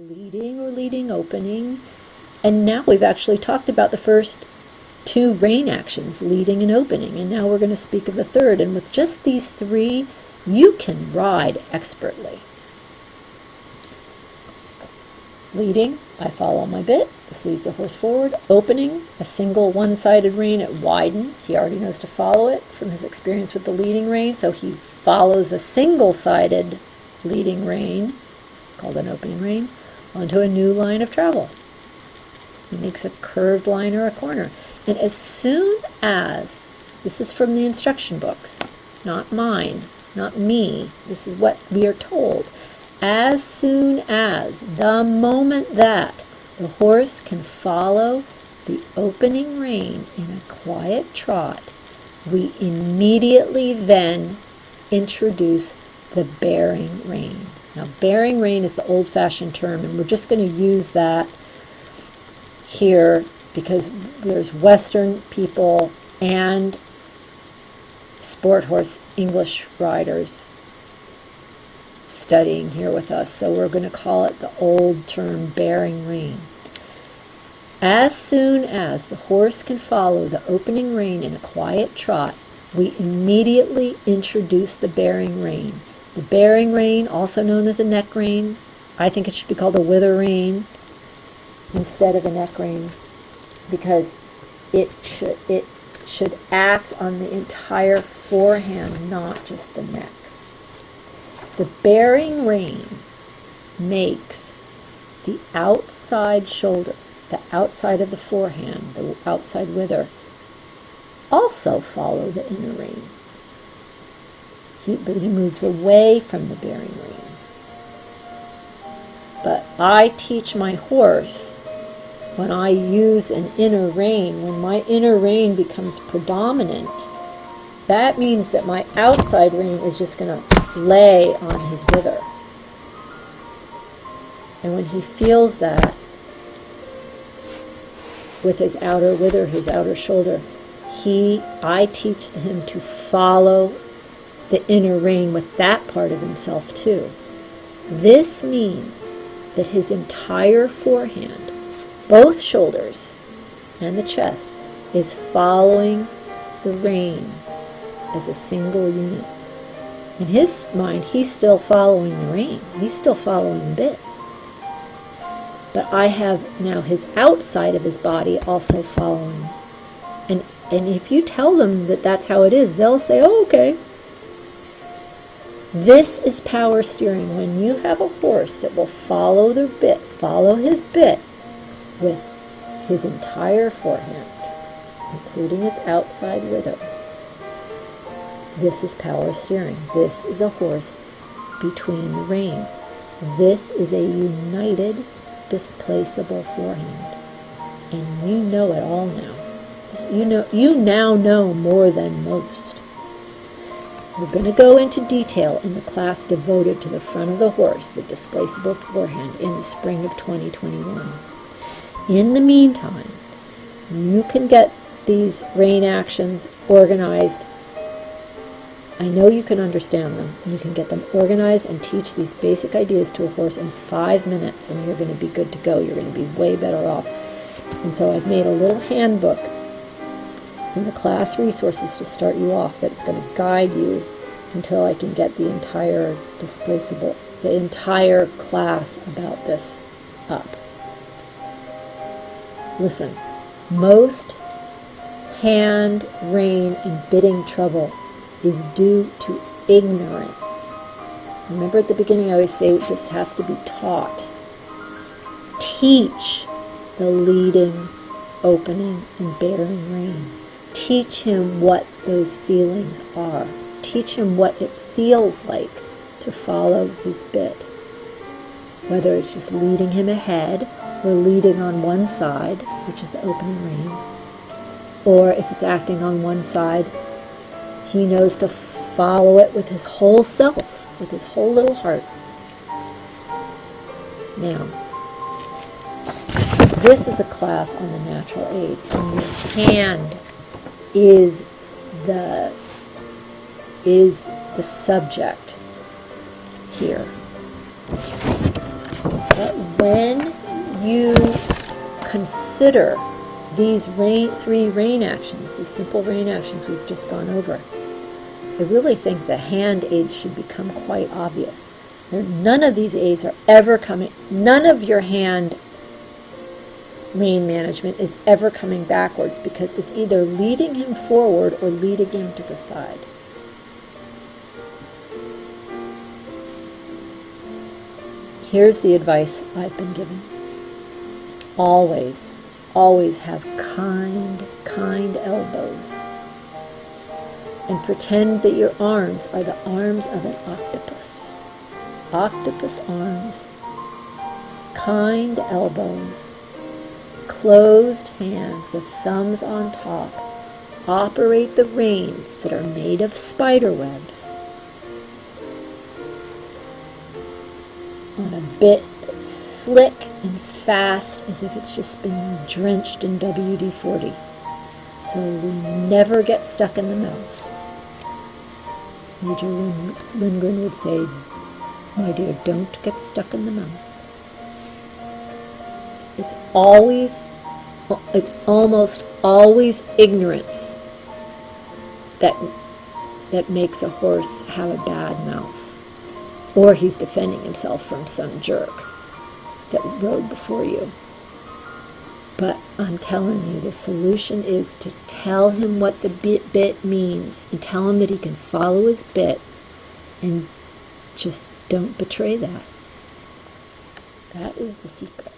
leading or leading opening. And now we've actually talked about the first two rein actions, leading and opening. And now we're going to speak of the third. And with just these three, you can ride expertly. Leading, I follow my bit. This leads the horse forward. Opening, a single one-sided rein, it widens. He already knows to follow it from his experience with the leading rein, so he follows a single-sided leading rein, called an opening rein, onto a new line of travel. He makes a curved line or a corner. And as soon as, this is from the instruction books, not mine, not me, this is what we are told, as soon as, the moment that the horse can follow the opening rein in a quiet trot, we immediately then introduce the bearing rein. Now, bearing rein is the old-fashioned term, and we're just going to use that here because there's Western people and sport horse English riders studying here with us, so we're going to call it the old term bearing rein. As soon as the horse can follow the opening rein in a quiet trot, we immediately introduce the bearing rein. The bearing rein, also known as a neck rein, I think it should be called a wither rein instead of a neck rein, because it should act on the entire forehand, not just the neck. The bearing rein makes the outside shoulder, the outside of the forehand, the outside wither, also follow the inner rein. But he moves away from the bearing rein. But I teach my horse, when I use an inner rein, when my inner rein becomes predominant, that means that my outside rein is just going to lay on his wither. And when he feels that with his outer wither, his outer shoulder, I teach him to follow the inner rein with that part of himself too. This means that his entire forehand, both shoulders and the chest, is following the rein as a single unit. In his mind, he's still following the rein. He's still following the bit. But I have now his outside of his body also following. And if you tell them that that's how it is, they'll say, oh, okay. This is power steering. When you have a horse that will follow the bit, follow his bit with his entire forehand, including his outside wither, this is power steering. This is a horse between the reins. This is a united, displaceable forehand. And you know it all now. You now know more than most. We're going to go into detail in the class devoted to the front of the horse, the displaceable forehand, in the spring of 2021. In the meantime, you can get these rein actions organized. I know you can understand them. You can get them organized and teach these basic ideas to a horse in 5 minutes, and you're going to be good to go. You're going to be way better off. And so I've made a little handbook in the class resources to start you off that's going to guide you until I can get the entire entire class about this up. Listen, most hand, rein, and bitting trouble is due to ignorance. Remember at the beginning I always say this has to be taught. Teach the leading, opening, and bearing rein. Teach him what those feelings are. Teach him what it feels like to follow his bit. Whether it's just leading him ahead or leading on one side, which is the opening rein, or if it's acting on one side, he knows to follow it with his whole self, with his whole little heart. Now, this is a class on the natural aids, and your hand is the subject here. But when you consider these three rein actions, these simple rein actions we've just gone over, I really think the hand aids should become quite obvious. None of these aids are ever coming, none of your hand rein management is ever coming backwards, because it's either leading him forward or leading him to the side. Here's the advice I've been given. Always, always have kind elbows. And pretend that your arms are the arms of an octopus. Octopus arms, kind elbows, closed hands with thumbs on top. Operate the reins that are made of spider webs on a bit that's slick and fast, as if it's just been drenched in WD-40. So we never get stuck in the mouth. Major Lindgren would say, my dear, don't get stuck in the mouth. It's almost always ignorance that makes a horse have a bad mouth. Or he's defending himself from some jerk that rode before you. But I'm telling you, the solution is to tell him what the bit means, and tell him that he can follow his bit, and just don't betray that. That is the secret.